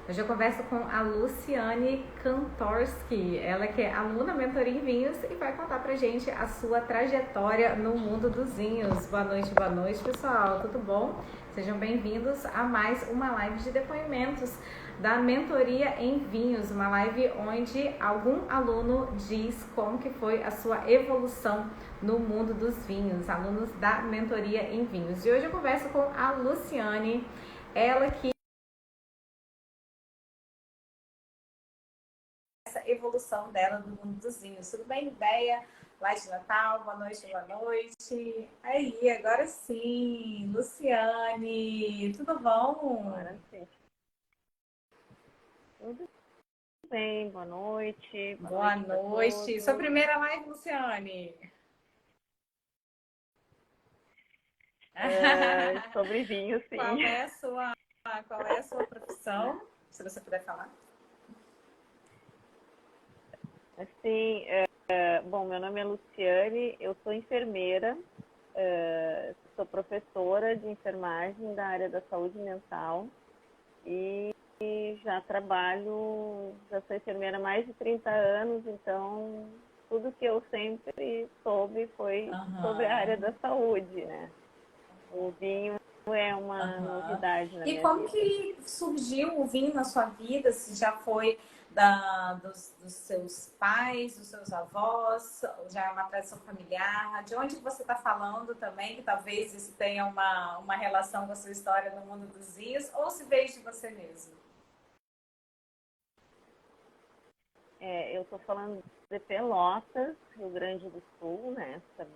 Hoje eu converso com a Luciane Kantorski, ela que é aluna mentoria em vinhos e vai contar pra gente a sua trajetória no mundo dos vinhos. Boa noite pessoal, tudo bom? Sejam bem-vindos a mais uma live de depoimentos da mentoria em vinhos, uma live onde algum aluno diz como que foi a sua evolução no mundo dos vinhos, alunos da mentoria em vinhos. E hoje eu converso com a Luciane, ela que essa evolução dela no mundo dos vinhos. Tudo bem, ideia? Lá de Natal, boa noite, boa noite. Aí, agora sim, Luciane, tudo bom? Agora sim. Tudo bem, boa noite. Boa Boa noite para noite. Sua todos. primeira live, Luciane? Sobre vinho, sim. Qual é a sua profissão? Se você puder falar. Assim, bom, meu nome é Luciane, eu sou enfermeira, sou professora de enfermagem da área da saúde mental e já já sou enfermeira há mais de 30 anos, então tudo que eu sempre soube foi sobre a área Aham, da saúde, né? O vinho é uma aham. novidade na E minha como vida. que surgiu o vinho na sua vida? Se já foi dos seus pais, dos seus avós, já é uma tradição familiar? De onde você está falando também, que talvez isso tenha uma relação com a sua história no mundo dos vinhos, ou se veio de você mesmo? Eu estou falando de Pelotas, Rio Grande do Sul, né? Tá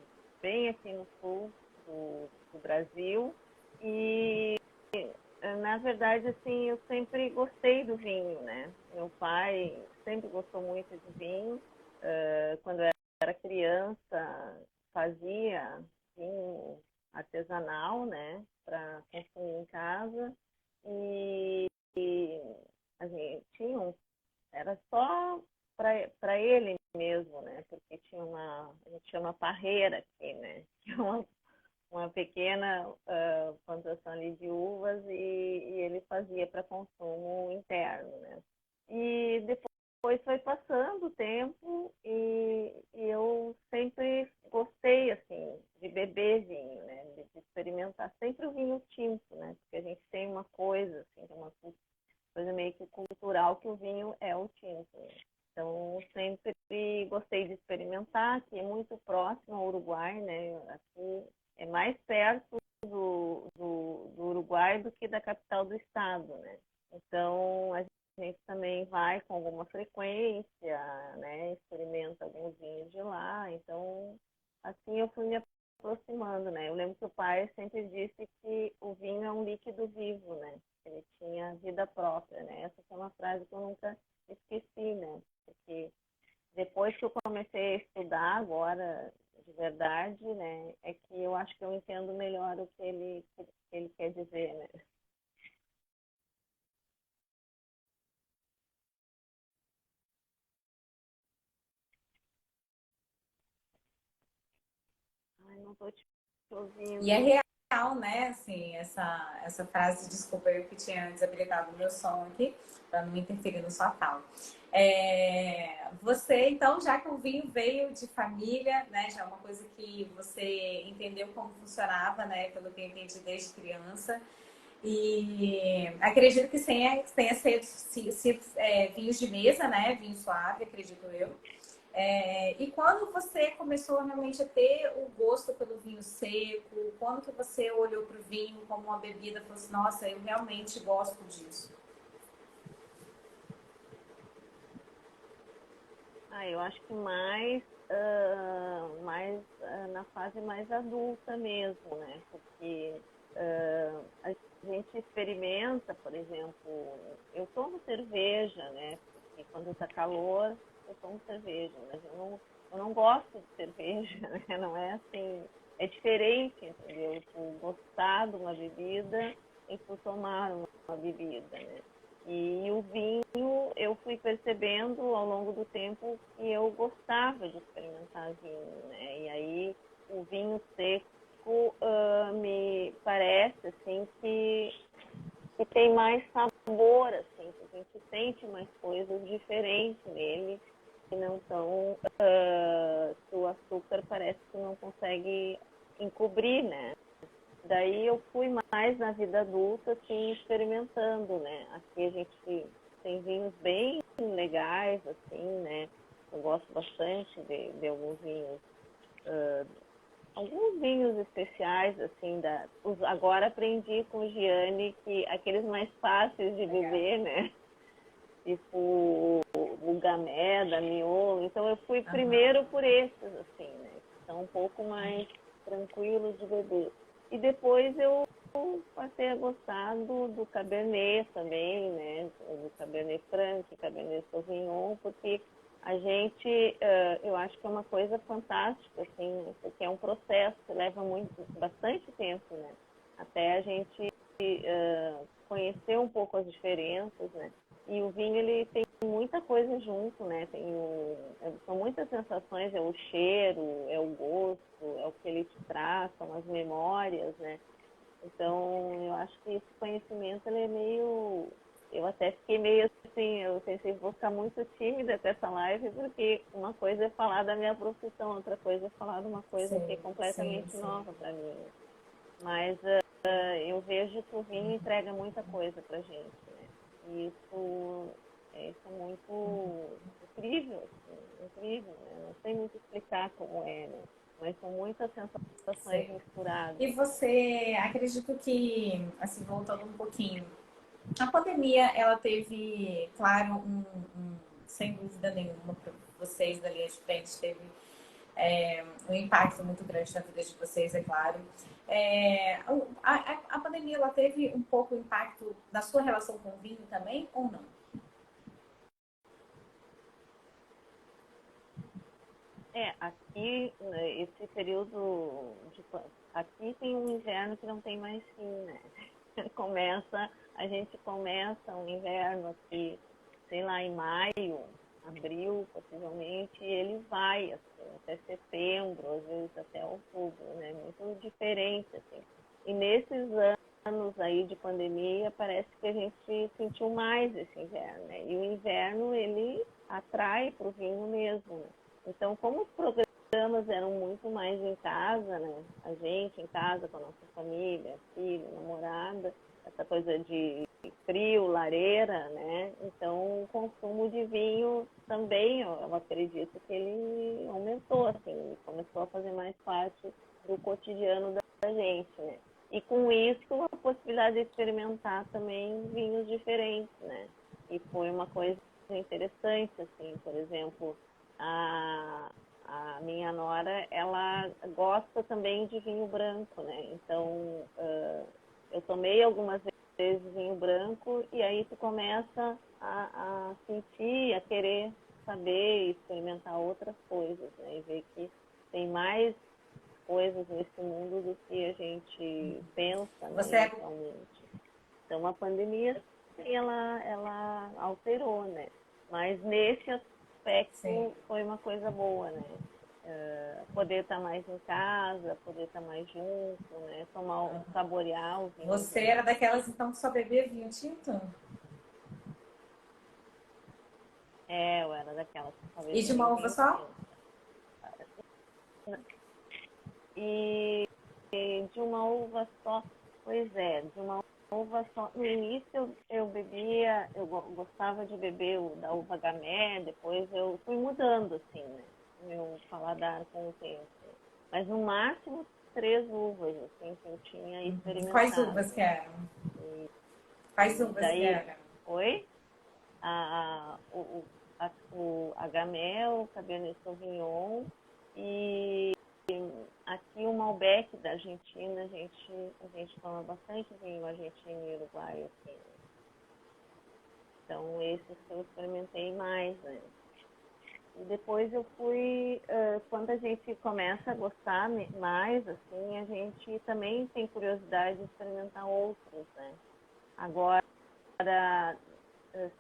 bem aqui no sul do Brasil. E, na verdade, assim, eu sempre gostei do vinho, né? Meu pai sempre gostou muito de vinho. Quando eu era criança, fazia vinho artesanal, né? Para consumir em casa. E a gente tinha era só para ele mesmo, né? Porque a gente chama parreira aqui, né? Que é uma pequena plantação ali de uvas e ele fazia para consumo interno, né? E depois foi passando o tempo e eu sempre gostei, assim, de beber vinho, né? De experimentar sempre o vinho tinto, né? Porque a gente tem uma coisa, assim, que é uma coisa meio que cultural que o vinho é o tinto, né? Então, sempre gostei de experimentar, que é muito próximo ao Uruguai, né? Aqui é mais perto do Uruguai do que da capital do estado, né? Então, a gente também vai com alguma frequência, né? Experimenta alguns vinhos de lá. Então, assim eu fui me aproximando, né? Eu lembro que o pai sempre disse que o vinho é um líquido vivo, né? Ele tinha vida própria, né? Essa foi uma frase que eu nunca esqueci, né? Porque depois que eu comecei a estudar agora, de verdade, né? É que eu acho que eu entendo melhor o que ele quer dizer, né? Ai, não tô te E é ouvindo. real, né? Assim, essa frase, desculpa, eu que tinha desabilitado o meu som aqui, para não interferir no sua fala. Você, então, já que o vinho veio de família, né? Já é uma coisa que você entendeu como funcionava, né? Pelo que eu entendi desde criança. E acredito que tenha sido vinhos de mesa, né? Vinho suave, acredito eu. E quando você começou realmente a ter o gosto pelo vinho seco? Quando que você olhou para o vinho como uma bebida e falou assim, nossa, eu realmente gosto disso? Eu acho que mais na fase mais adulta mesmo, né? Porque a gente experimenta, por exemplo, eu tomo cerveja, né? Porque quando tá calor, eu tomo cerveja, mas eu não gosto de cerveja, né? Não é assim, é diferente, entendeu? Tu gostar de uma bebida e tu tomar uma bebida, né? E o vinho, eu fui percebendo ao longo do tempo que eu gostava de experimentar vinho, né? E aí o vinho seco me parece assim que tem mais sabor, assim, que a gente sente mais coisas diferentes nele, que não tão, que o açúcar parece que não consegue encobrir, né? Daí eu fui mais na vida adulta, assim, experimentando, né? Aqui a gente tem vinhos bem legais, assim, né? Eu gosto bastante de alguns vinhos especiais, assim, agora aprendi com o Gianni que aqueles mais fáceis de beber, né? Tipo o Gamay, da Miolo. Então eu fui primeiro por esses, assim, né? Que são um pouco mais tranquilos de beber. E depois eu passei a gostar do Cabernet também, né? Do Cabernet Franc, Cabernet Sauvignon, porque a gente, eu acho que é uma coisa fantástica, assim, né? Porque é um processo que leva bastante tempo, né? Até a gente conhecer um pouco as diferenças, né? E o vinho, ele tem muita coisa junto, né? São muitas sensações, é o cheiro, é o gosto, é o que ele te traz, são as memórias, né? Então, eu acho que esse conhecimento, ele é meio... Eu até fiquei meio assim, eu pensei, vou ficar muito tímida com essa live, porque uma coisa é falar da minha profissão, outra coisa é falar de uma coisa que é completamente nova para mim. Mas eu vejo que o vinho entrega muita coisa pra gente, né? E isso é muito incrível, assim, incrível, né? Não sei muito explicar como é, né? Mas são muitas sensações misturadas. E você, acredito que, assim, voltando um pouquinho, a pandemia, ela teve, claro, sem dúvida nenhuma, para vocês da linha de frente, teve um impacto muito grande na vida de vocês, é claro. A pandemia, ela teve um pouco impacto na sua relação com o vinho também, ou não? Aqui, né, esse período aqui tem um inverno que não tem mais fim, né? A gente começa um inverno aqui, sei lá, em maio, abril, possivelmente, e ele vai assim, até setembro, às vezes até outubro, né? Muito diferente, assim. E nesses anos aí de pandemia, parece que a gente sentiu mais esse inverno, né? E o inverno, ele atrai para o vinho mesmo, né? Então, como os programas eram muito mais em casa, né? A gente em casa com a nossa família, filho, namorada, essa coisa de frio, lareira, né? Então, o consumo de vinho também, eu acredito que ele aumentou, assim, começou a fazer mais parte do cotidiano da gente, né? E com isso, a possibilidade de experimentar também vinhos diferentes, né? E foi uma coisa interessante, assim, por exemplo, a minha nora, ela gosta também de vinho branco, né? Então, eu tomei algumas vezes vinho branco e aí tu começa a sentir, a querer saber e experimentar outras coisas, né? E ver que tem mais coisas nesse mundo do que a gente pensa, né, inicialmente. Então, a pandemia, ela alterou, né? Mas nesse aspecto foi uma coisa boa, né? Poder estar mais em casa, poder estar mais junto, né? Saborear o vinho. Você era daquelas, então, que só bebia vinho tinto? Eu era daquelas que só bebia E de uma uva só? E de uma uva só, pois é, de uma uva só. No início eu bebia, eu gostava de beber o da uva Gamay, depois eu fui mudando, assim, né? Meu paladar com o tempo. Mas no máximo 3 uvas, assim, que eu tinha experimentado. Quais uvas que eram? Quais uvas que eram? Oi? A Gamay, o Cabernet Sauvignon e aqui o Malbec da Argentina, a gente toma bastante vinho argentino e uruguaio aqui. Então, esses que eu experimentei mais, né? E depois eu fui, quando a gente começa a gostar mais, assim, a gente também tem curiosidade de experimentar outros, né? Agora,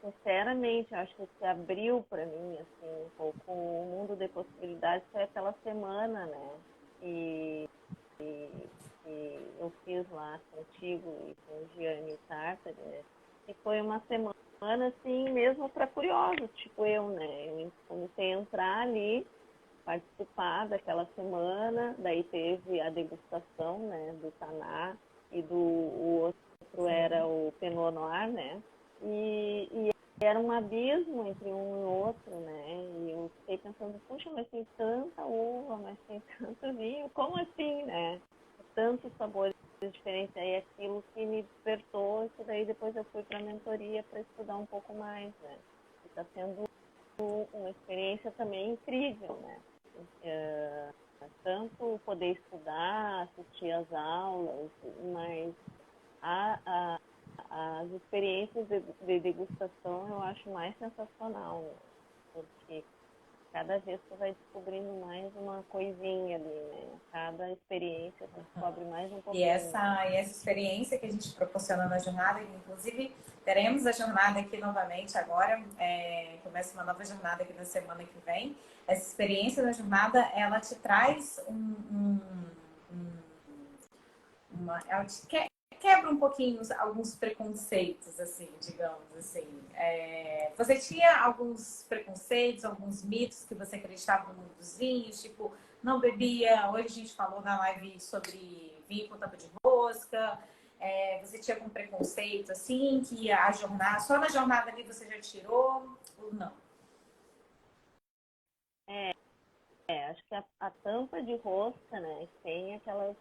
sinceramente, acho que o que abriu para mim, assim, um pouco o mundo de possibilidades foi aquela semana, né? E eu fiz lá contigo e com o Gianni Tartari, né? E foi uma semana assim, mesmo para curiosos, tipo eu, né? Eu comecei a entrar ali, participar daquela semana, daí teve a degustação, né, do Taná e o outro era Sim. o Pinot Noir, né? E era um abismo entre um e outro, né? E eu fiquei pensando, puxa, mas tem tanta uva, mas tem tanto vinho, como assim, né? Tantos sabores diferentes, aí aquilo que me despertou, que daí depois eu fui para a mentoria para estudar um pouco mais, né? Está sendo uma experiência também incrível, né? É, tanto poder estudar, assistir às aulas, mas a, a, as experiências de degustação eu acho mais sensacional, né? Porque cada vez você vai descobrindo mais uma coisinha ali, né? Cada experiência você descobre mais um E pouquinho. essa experiência que a gente proporciona na jornada, inclusive teremos a jornada aqui novamente agora, começa uma nova jornada aqui na semana que vem. Essa experiência da jornada, ela te traz ela te quebra um pouquinho alguns preconceitos, assim, digamos assim. Você tinha alguns preconceitos, alguns mitos que você acreditava no mundo dos vinhos, tipo, não bebia. Hoje a gente falou na live sobre vinho com tampa de rosca. Você tinha algum preconceito, assim, que a jornada, só na jornada ali você já tirou ou não? É, acho que a tampa de rosca, né? Tem aquelas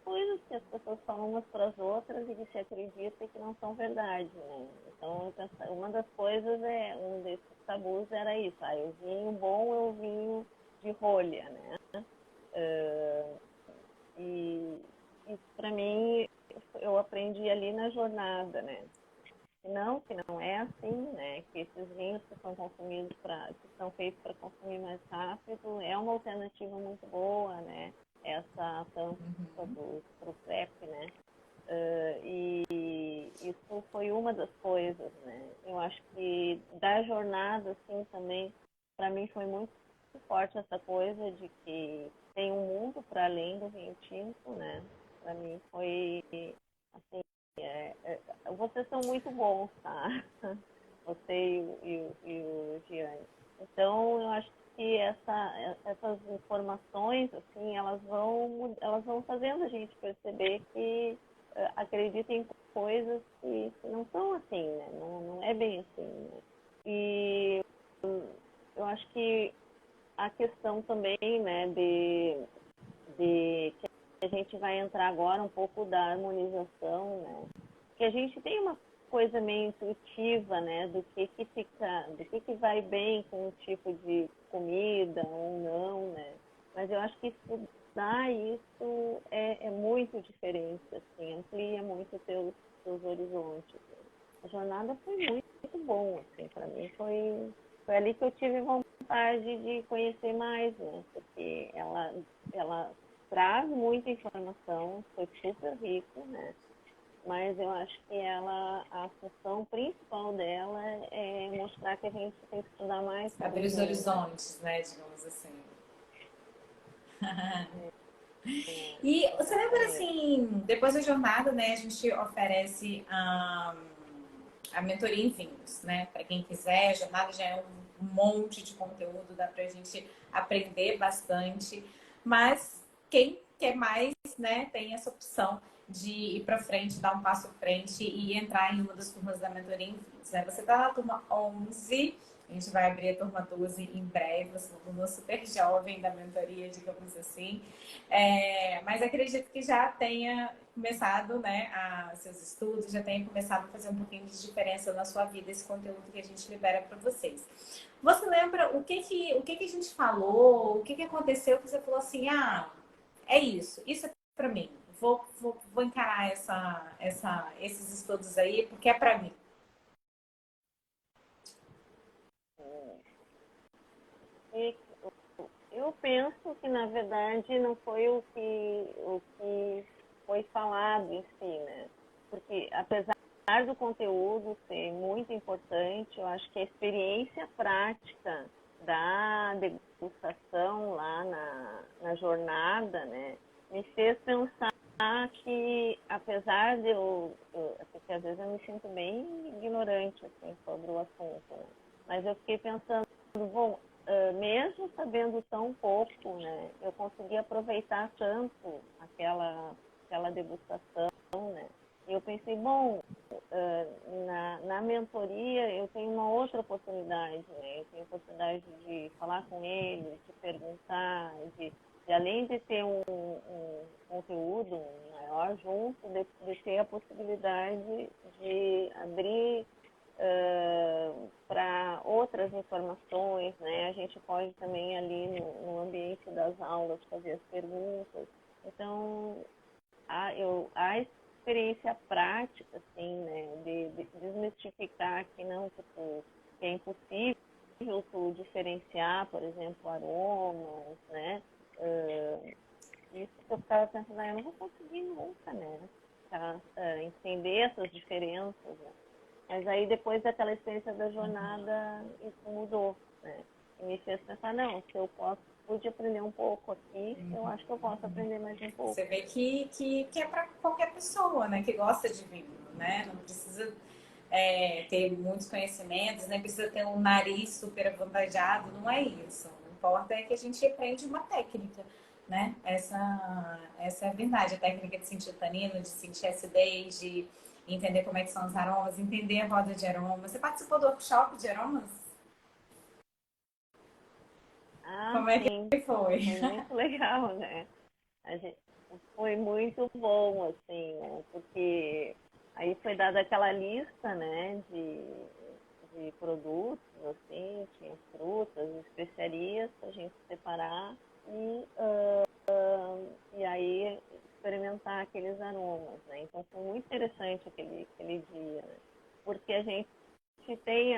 coisas que as pessoas falam umas para as outras e que se acredita que não são verdade, né? Então, uma das coisas um desses tabus era isso, o vinho bom é o vinho de rolha, né? Uh, e isso para mim eu aprendi ali na jornada, né? Que não é assim, né? Que esses vinhos que são consumidos que são feitos para consumir mais rápido é uma alternativa muito boa, né? Essa tampa do PrEP, né? E isso foi uma das coisas, né? Eu acho que da jornada, assim, também, para mim foi muito forte essa coisa de que tem um mundo para além do vinho tinto, né? Para mim foi, assim, vocês são muito bons, tá? Você e o Gianni. Então, eu acho que essas informações, assim, elas vão fazendo a gente perceber que acredita em coisas que não são assim, né? Não é bem assim, né? E eu acho que a questão também, né, de que a gente vai entrar agora um pouco da harmonização, né? Que a gente tem uma coisa meio intuitiva, né, do que vai bem com um tipo de comida ou não, né? Mas eu acho que estudar isso é muito diferente, assim, amplia muito teus horizontes. A jornada foi muito bom, assim, para mim foi ali que eu tive vontade de conhecer mais, né? Porque ela traz muita informação, foi super rico, né? Mas eu acho que a função principal dela é mostrar que a gente tem que estudar mais sobre Abrir os os vinhos. horizontes, né, digamos assim. E você lembra Exatamente. assim, depois da jornada, né, a gente oferece a mentoria em vinhos, né? Para quem quiser, a jornada já é um monte de conteúdo, dá para a gente aprender bastante. Mas quem quer mais, né, tem essa opção de ir para frente, dar um passo à frente e entrar em uma das turmas da mentoria em vinhos, né? Você está na turma 11. A gente vai abrir a turma 12 em breve, você é um aluno super jovem da mentoria, digamos assim. Mas acredito que já tenha começado, né, seus estudos, já tenha começado a fazer um pouquinho de diferença na sua vida, esse conteúdo que a gente libera para vocês. Você lembra o que a gente falou, o que aconteceu que você falou assim, é isso é para mim, vou encarar esses estudos aí, porque é para mim. E eu penso que, na verdade, não foi o que foi falado em si, né? Porque, apesar do conteúdo ser muito importante, eu acho que a experiência prática da degustação lá na jornada, né, me fez pensar que, apesar de porque às vezes eu me sinto bem ignorante assim, sobre o assunto, né? Mas eu fiquei pensando, bom, mesmo sabendo tão pouco, né, eu consegui aproveitar tanto aquela degustação, né? E eu pensei, bom, na mentoria eu tenho uma outra oportunidade, né? Eu tenho a oportunidade de falar com eles, de perguntar, de além de ter um conteúdo maior junto, de ter a possibilidade de abrir para outras informações, né? A gente pode também ali no ambiente das aulas fazer as perguntas. Então, a experiência prática, assim, né? De desmistificar que não, tipo, que é impossível tu diferenciar, por exemplo, aromas, né? Isso que eu ficava pensando, eu não vou conseguir nunca, né? Entender essas diferenças, né? Mas aí depois daquela experiência da jornada, isso mudou, né? E me fez pensar, não, se eu pude aprender um pouco aqui, eu acho que eu posso aprender mais um pouco. Você vê que é para qualquer pessoa, né? Que gosta de vinho, né? Não precisa ter muitos conhecimentos, nem precisa ter um nariz super avantajado, não é isso. O que importa é que a gente aprende uma técnica, né? Essa é a verdade, a técnica de sentir o tanino, de sentir a acidez, de entender como é que são os aromas, entender a roda de aromas. Você participou do workshop de aromas? Como é Sim, que foi? foi muito legal, né? Foi muito bom, assim, né? Porque aí foi dada aquela lista, né, de produtos, assim, tinha frutas, especiarias para a gente separar e aí experimentar aqueles aromas, né? Então foi muito interessante aquele dia, né? Porque a gente tem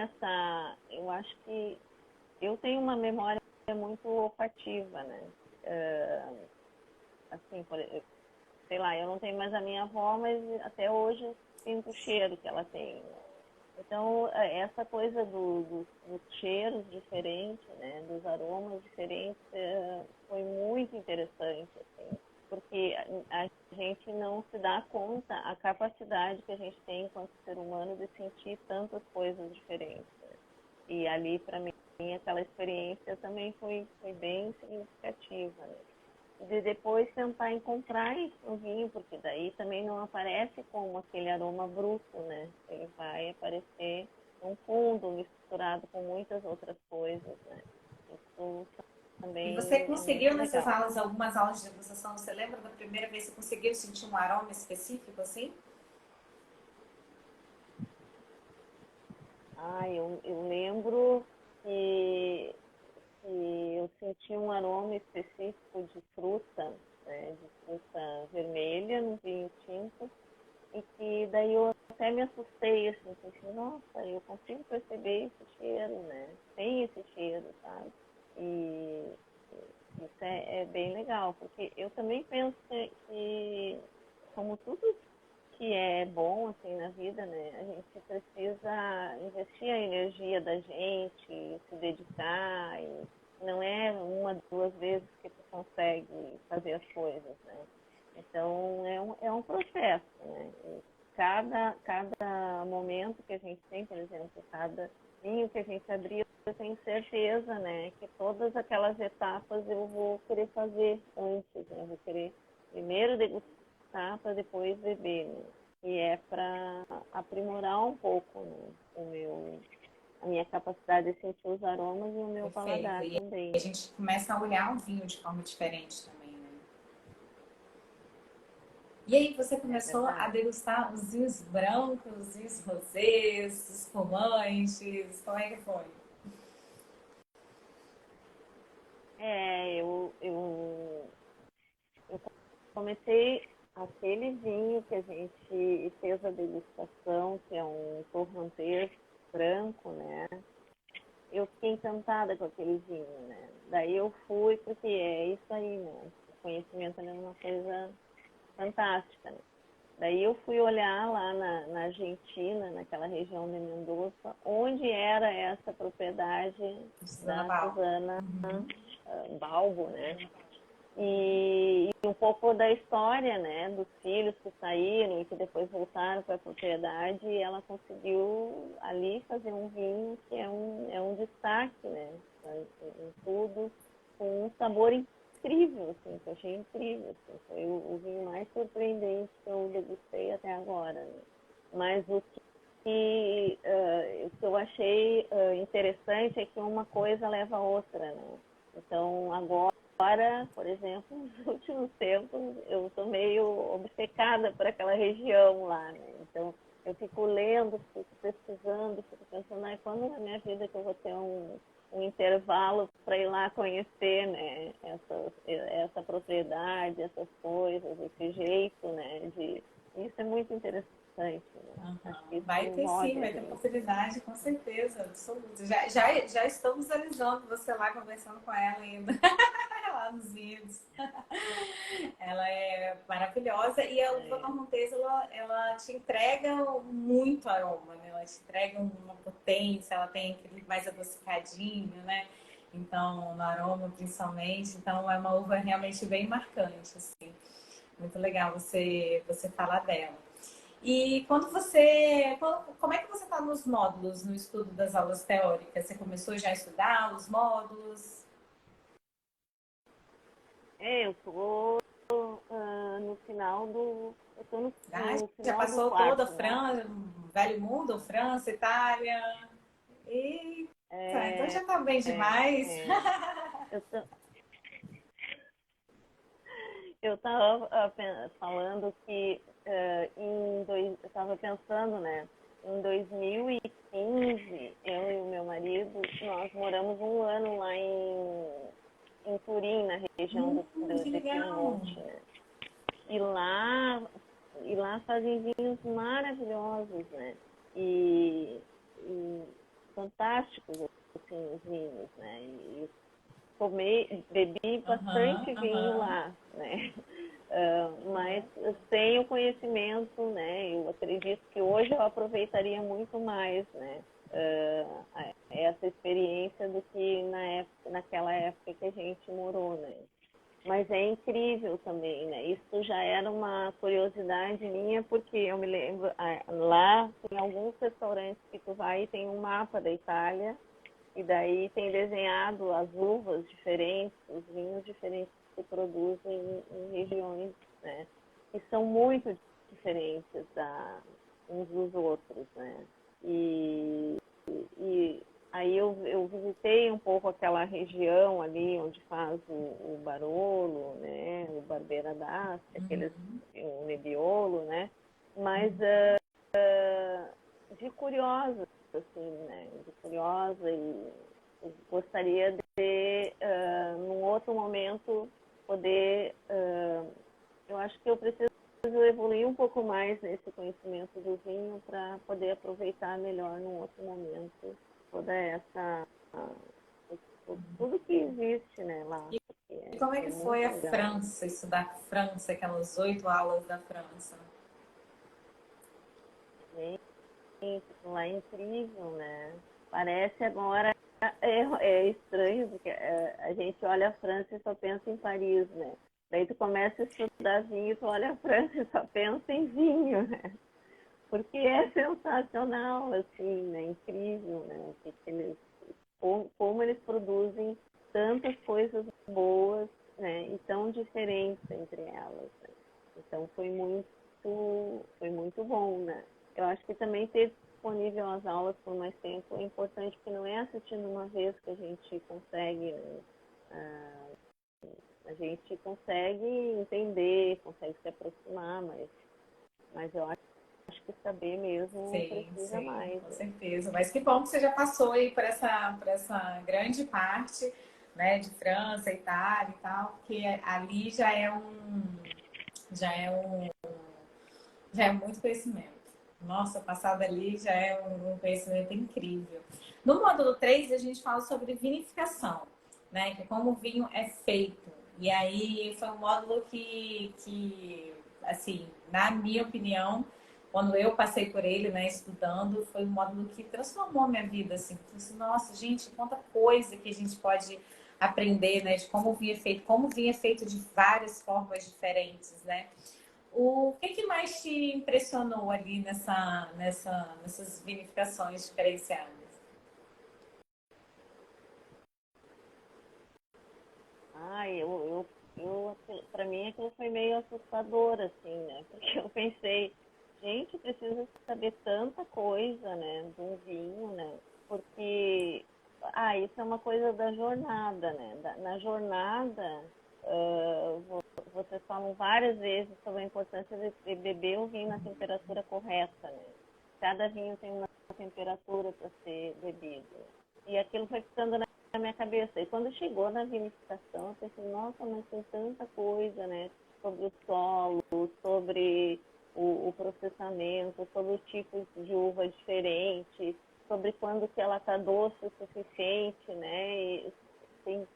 eu acho que eu tenho uma memória muito olfativa, né? Assim, sei lá, eu não tenho mais a minha avó, mas até hoje eu sinto o cheiro que ela tem, né? Então, essa coisa dos cheiros diferentes, né, dos aromas diferentes, foi muito interessante, assim, porque a gente não se dá conta a capacidade que a gente tem enquanto ser humano de sentir tantas coisas diferentes, né? E ali, para mim, aquela experiência também foi bem significativa, né? De depois tentar encontrar isso no vinho, porque daí também não aparece como aquele aroma bruto, né? Ele vai aparecer num fundo, misturado com muitas outras coisas, né? Isso E também você é conseguiu muito nessas legal. aulas, algumas aulas de degustação, você lembra da primeira vez que você conseguiu sentir um aroma específico assim? Eu lembro que eu senti um aroma específico de fruta, né? De fruta vermelha no vinho tinto, e que daí eu até me assustei, assim, pensei, nossa, eu consigo perceber esse cheiro, né? Tem esse cheiro, sabe? E isso é bem legal, porque eu também penso que como tudo que é bom, assim, na vida, né? A gente precisa investir a energia da gente, se dedicar, e não é uma, duas vezes que tu consegue fazer as coisas, né? Então, é um processo, né? E cada momento que a gente tem, por exemplo, cada vinho que a gente abrir, eu tenho certeza, né, que todas aquelas etapas eu vou querer fazer antes, né? Eu vou querer primeiro degustar para depois beber, né? E é para aprimorar um pouco, né, a minha capacidade de sentir os aromas e o meu Perfeito. paladar E a também. gente começa a olhar o vinho de forma diferente também, né? E aí você É começou a verdade. degustar os vinhos brancos, os vinhos rosés, os espumantes, como é que foi? Eu comecei aquele vinho que a gente fez a degustação, que é um torrantês branco, né? Eu fiquei encantada com aquele vinho, né? Daí eu fui, porque é isso aí, né? O conhecimento é uma coisa fantástica, né? Daí eu fui olhar lá na Argentina, naquela região de Mendoza, onde era essa propriedade Susana da Bal. Susana Uhum. Balbo, né? E um pouco da história, né, dos filhos que saíram e que depois voltaram para a propriedade, e ela conseguiu ali fazer um vinho que é um destaque, né, em tudo, com um sabor incrível, assim, que eu achei incrível, assim, foi o vinho mais surpreendente que eu degustei até agora, né? Mas o que eu achei interessante é que uma coisa leva a outra, né? Então, agora, por exemplo, nos últimos tempos, eu estou meio obcecada por aquela região lá, né? Então, eu fico lendo, fico pesquisando, fico pensando, quando na minha vida que eu vou ter um intervalo para ir lá conhecer, né, essa propriedade, essas coisas, esse jeito, né, isso é muito interessante. Né? Uhum. Vai ter sim, vai ter oportunidade, com certeza, absoluta. Já estou visualizando você lá conversando com ela ainda, lá nos vídeos. Ela é maravilhosa e a uva normontesa, ela te entrega muito aroma, né? Ela te entrega uma potência, ela tem aquele mais adocicadinho, né? Então, no aroma principalmente. Então, é uma uva realmente bem marcante, assim. Muito legal você falar dela. E como é que você está nos módulos, no estudo das aulas teóricas? Você começou já a estudar os módulos? Eu estou no final do. Eu tô no Já final do passou toda a quarto, né? França, Velho Mundo, França, Itália. Eita, então já está bem demais. Eu tô, eu estava falando que eu estava pensando, né? Em 2015, eu e o meu marido, nós moramos um ano lá em Turim, na região de Piemonte, né? E lá fazem vinhos maravilhosos, né? E fantásticos, assim, os vinhos, né? E bebi bastante vinho lá, né? Mas sem o conhecimento, né? Eu acredito que hoje eu aproveitaria muito mais, né? Essa experiência do que naquela época que a gente morou, né? Mas é incrível também, né? Isso já era uma curiosidade minha, porque eu me lembro, lá tem alguns restaurantes que tu vai e tem um mapa da Itália, e daí tem desenhado as uvas diferentes, os vinhos diferentes que se produzem em regiões, né? Que são muito diferentes uns dos outros, né? E aí eu visitei um pouco aquela região ali onde faz o Barolo, né? O Barbeira d'Asti, o Nebbiolo, né? Mas de curiosa, assim, né? De curiosa e gostaria de, num outro momento, poder. Eu acho que eu preciso evoluir um pouco mais nesse conhecimento do vinho para poder aproveitar melhor num outro momento toda essa. Tudo que existe, né, lá. E como é que foi a França, estudar França, aquelas 8 aulas da França? Lá é incrível, né? Parece agora é estranho, porque a gente olha a França e só pensa em Paris, né? Daí tu começa a estudar vinho, tu olha a França e só pensa em vinho, né? Porque é sensacional, assim, né? Incrível, né? Como eles produzem tantas coisas boas, né? E tão diferentes entre elas. Né? Então foi muito bom, né? Eu acho que também ter disponível as aulas por mais tempo é importante, porque não é assistindo uma vez que a gente consegue, né? A gente consegue entender, consegue se aproximar, mas eu acho que saber mesmo precisa mais. Com certeza. Mas que bom que você já passou aí por essa grande parte, né, de França, Itália e tal, porque ali já é muito conhecimento. Nossa, passado ali já é um conhecimento incrível. No módulo 3, a gente fala sobre vinificação, né? Que é como o vinho é feito. E aí foi um módulo que assim, na minha opinião, quando eu passei por ele, né, estudando, foi um módulo que transformou a minha vida, assim. Nossa, gente, quanta coisa que a gente pode aprender, né, de como vinha feito de várias formas diferentes, né? O que mais te impressionou ali nessas vinificações diferenciadas? Para mim aquilo foi meio assustador, assim, né? Porque eu pensei, gente, precisa saber tanta coisa, né, de um vinho, né? Porque, isso é uma coisa da jornada, né? Na jornada, vocês falam várias vezes sobre a importância de beber o vinho na temperatura correta, né? Cada vinho tem uma temperatura para ser bebido. E aquilo foi ficando na minha cabeça. E quando chegou na vinificação, eu pensei, nossa, mas tem tanta coisa, né? Sobre o solo, sobre o processamento, sobre os tipos de uva diferentes, sobre quando que ela está doce o suficiente, né? E tem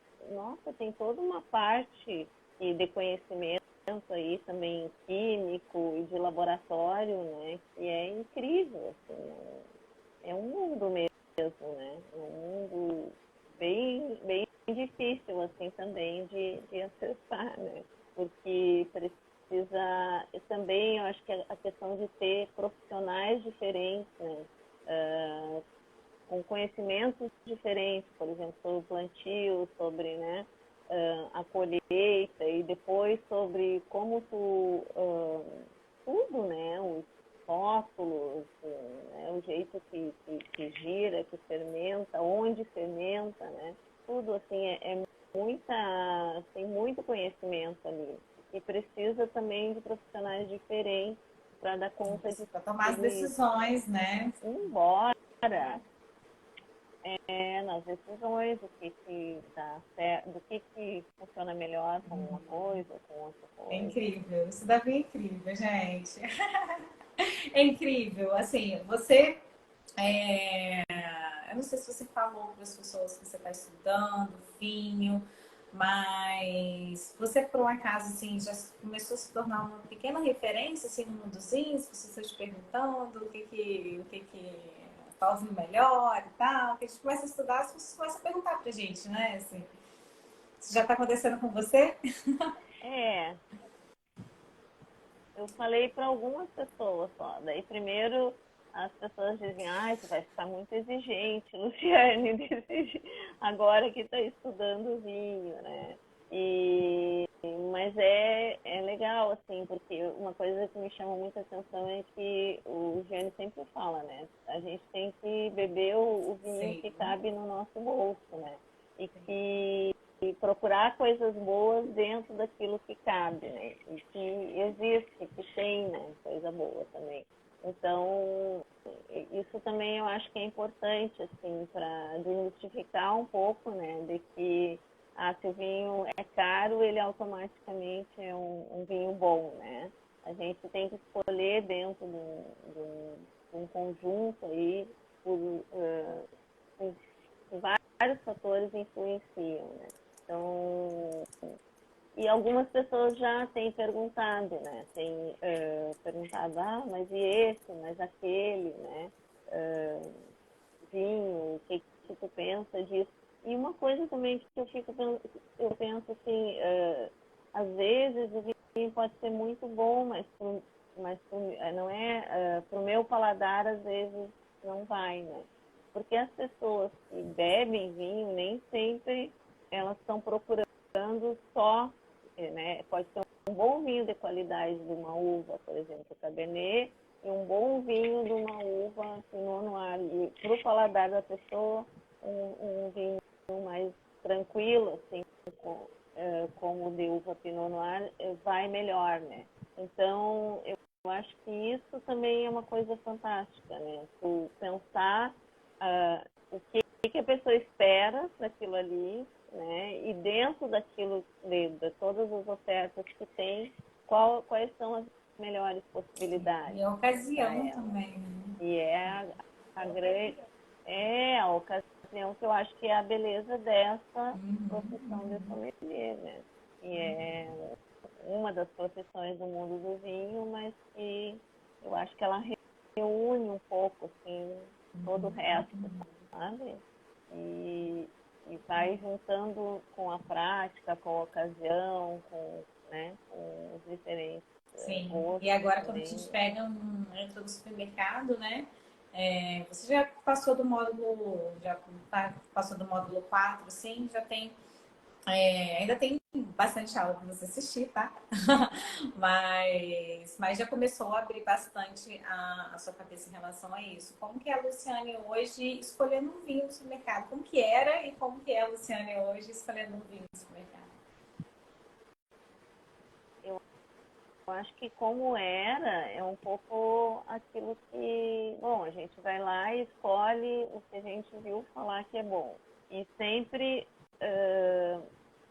toda uma parte de conhecimento aí também químico e de laboratório, né? Que é incrível, assim, né? É um mundo mesmo, né? É um mundo bem difícil, assim, também de acessar, né? Porque precisa, também, eu acho que a questão de ter profissionais diferentes, né? Com conhecimentos diferentes, por exemplo, sobre o plantio, sobre, né, a colheita e depois sobre como tudo, né, os rótulos, né, o jeito que gira, que fermenta, onde fermenta, né, tudo assim tem muito conhecimento ali e precisa também de profissionais diferentes para dar conta de Para tomar as tudo isso. decisões, né? Embora nas decisões do que funciona melhor com uma coisa ou com outra É coisa. incrível, isso deve é incrível, gente. É incrível, assim, você eu não sei se você falou para as pessoas que você está estudando vinho, mas você, por um acaso, assim, já começou a se tornar uma pequena referência assim, no mundo dos vinhos? Você está te perguntando qual vinho melhor e tal? Que a gente começa a estudar, as pessoas começam a perguntar para a gente, né? Assim, isso já está acontecendo com você? É, eu falei para algumas pessoas só. Daí primeiro as pessoas dizem, você vai ficar muito exigente, Luciane, agora que está estudando vinho, né? Mas é legal, assim, porque uma coisa que me chama muita atenção é que o Gianni sempre fala, né? A gente tem que beber o vinho Sim. que cabe no nosso bolso, né? E procurar coisas boas dentro daquilo que cabe, né? E que existe, que tem, né? Coisa boa também. Então, isso também eu acho que é importante, assim, para desmistificar um pouco, né? De que se o vinho é caro, ele automaticamente é um vinho bom, né? A gente tem que escolher dentro de um conjunto aí, por vários fatores influenciam, né? Então, e algumas pessoas já têm perguntado, né? Tem perguntado, mas e esse, mas aquele, né? Vinho, o que tu pensa disso? E uma coisa também que eu penso assim, às vezes o vinho pode ser muito bom, não é, pro meu paladar às vezes não vai, né? Porque as pessoas que bebem vinho nem sempre elas estão procurando só, né? Pode ser um bom vinho de qualidade de uma uva, por exemplo, Cabernet, e um bom vinho de uma uva Pinot Noir. E para o paladar da pessoa, um vinho mais tranquilo, assim, como o de uva Pinot Noir, vai melhor, né? Então, eu acho que isso também é uma coisa fantástica, né? Tu pensar o que a pessoa espera daquilo ali, né? E dentro daquilo, de todas as ofertas que tem, quais são as melhores possibilidades. E a ocasião também. E a grande a ocasião que eu acho que é a beleza dessa profissão de sommelier, né? E é uma das profissões do mundo do vinho, mas que eu acho que ela reúne um pouco assim todo o resto, sabe? E E vai juntando com a prática, com a ocasião, com, né, com os diferentes Sim, e gostos agora quando a também. gente pega entra no supermercado, né? Você já passou do módulo, passou do módulo 4, sim, já tem, ainda tem bastante aula para você assistir, tá? mas já começou a abrir bastante a sua cabeça em relação a isso. Como que é a Luciane hoje escolhendo um vinho no supermercado? Como que era e como que é a Luciane hoje escolhendo um vinho no supermercado? Eu acho que como era, é um pouco aquilo que, bom, a gente vai lá e escolhe o que a gente viu falar que é bom. E sempre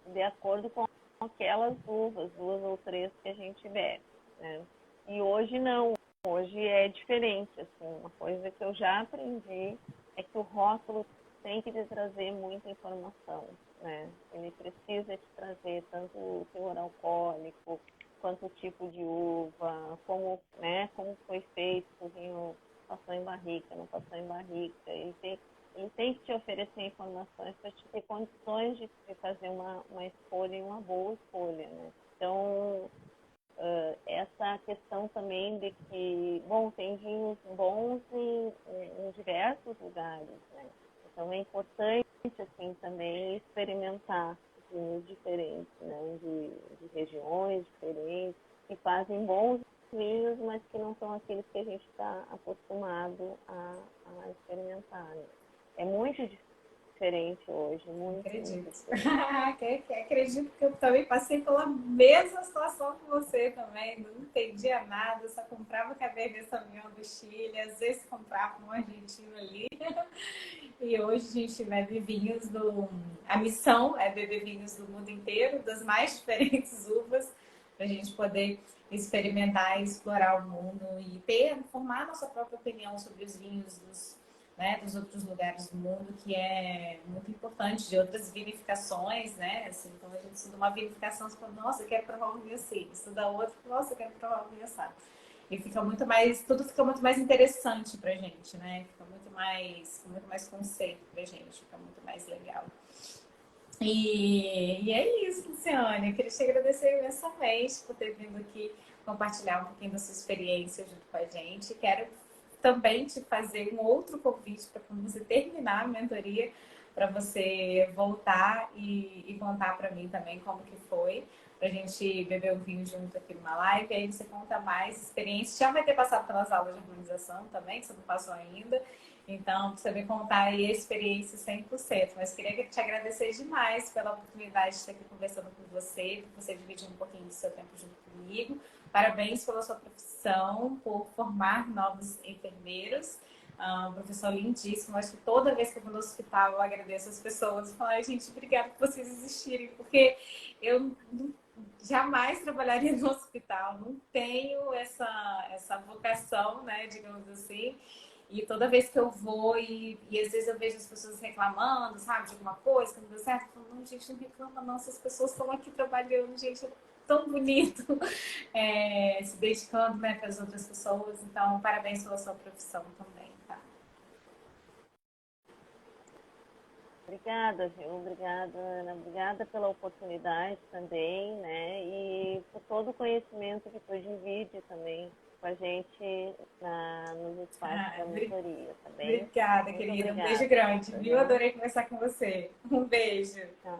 de acordo com aquelas uvas, 2 ou 3 que a gente bebe, né? E hoje não, hoje é diferente, assim, uma coisa que eu já aprendi é que o rótulo tem que te trazer muita informação, né? Ele precisa te trazer tanto o teor alcoólico, quanto o tipo de uva, como, né, como foi feito, se o vinho passou em barrica, não passou em barrica. Ele tem que te oferecer informações para te ter condições de fazer uma escolha e uma boa escolha, né? Então, essa questão também de que, bom, tem vinhos bons em diversos lugares, né? Então, é importante, assim, também experimentar vinhos diferentes, né? De regiões diferentes, que fazem bons vinhos, mas que não são aqueles que a gente está acostumado a experimentar, né? É muito diferente hoje, muito, muito Acredito. diferente. Acredito que eu também passei pela mesma situação que você também. Não entendia nada, só comprava Cabernet Sauvignon do Chile, às vezes comprava um argentino ali. E hoje a gente bebe vinhos do. A missão é beber vinhos do mundo inteiro, das mais diferentes uvas, para a gente poder experimentar e explorar o mundo e formar nossa própria opinião sobre os vinhos dos outros lugares do mundo, que é muito importante, de outras vinificações, né? Assim, então a gente estuda uma vinificação, você fala, nossa, eu quero provar um vinho assim. Estuda outra, nossa, eu quero provar um vinho assim. E fica muito mais, tudo fica muito mais interessante pra gente, né? Fica muito mais conceito pra gente, fica muito mais legal. E é isso, Luciane. Eu queria te agradecer imensamente por ter vindo aqui compartilhar um pouquinho da sua experiência junto com a gente. Quero também te fazer um outro convite para quando você terminar a mentoria, para você voltar e contar para mim também como que foi, para a gente beber um vinho junto aqui numa live. Aí você conta mais experiências. Já vai ter passado pelas aulas de harmonização também, que você não passou ainda. Então, você me contar aí a experiência 100%. Mas queria te agradecer demais pela oportunidade de estar aqui conversando com você, por você dividir um pouquinho do seu tempo junto comigo. Parabéns pela sua profissão, por formar novos enfermeiros. Um professor lindíssimo. Acho que toda vez que eu vou no hospital, eu agradeço as pessoas. Falo, ai, gente, obrigada por vocês existirem, porque eu jamais trabalharia no hospital. Não tenho essa vocação, né, digamos assim. E toda vez que eu vou e às vezes eu vejo as pessoas reclamando, sabe, de alguma coisa que não deu certo, eu falo, não, gente, não reclama não, essas pessoas estão aqui trabalhando, gente, é tão bonito, se dedicando, né, para as outras pessoas. Então, parabéns pela sua profissão também, tá? Obrigada, viu? Obrigada, Ana. Obrigada pela oportunidade também, né? E por todo o conhecimento que tu divide também com a gente nos espaços da mentoria, tá bem? Obrigada, Muito querida. Um beijo obrigada. grande, viu? Uhum. Adorei conversar com você. Um beijo. Tá.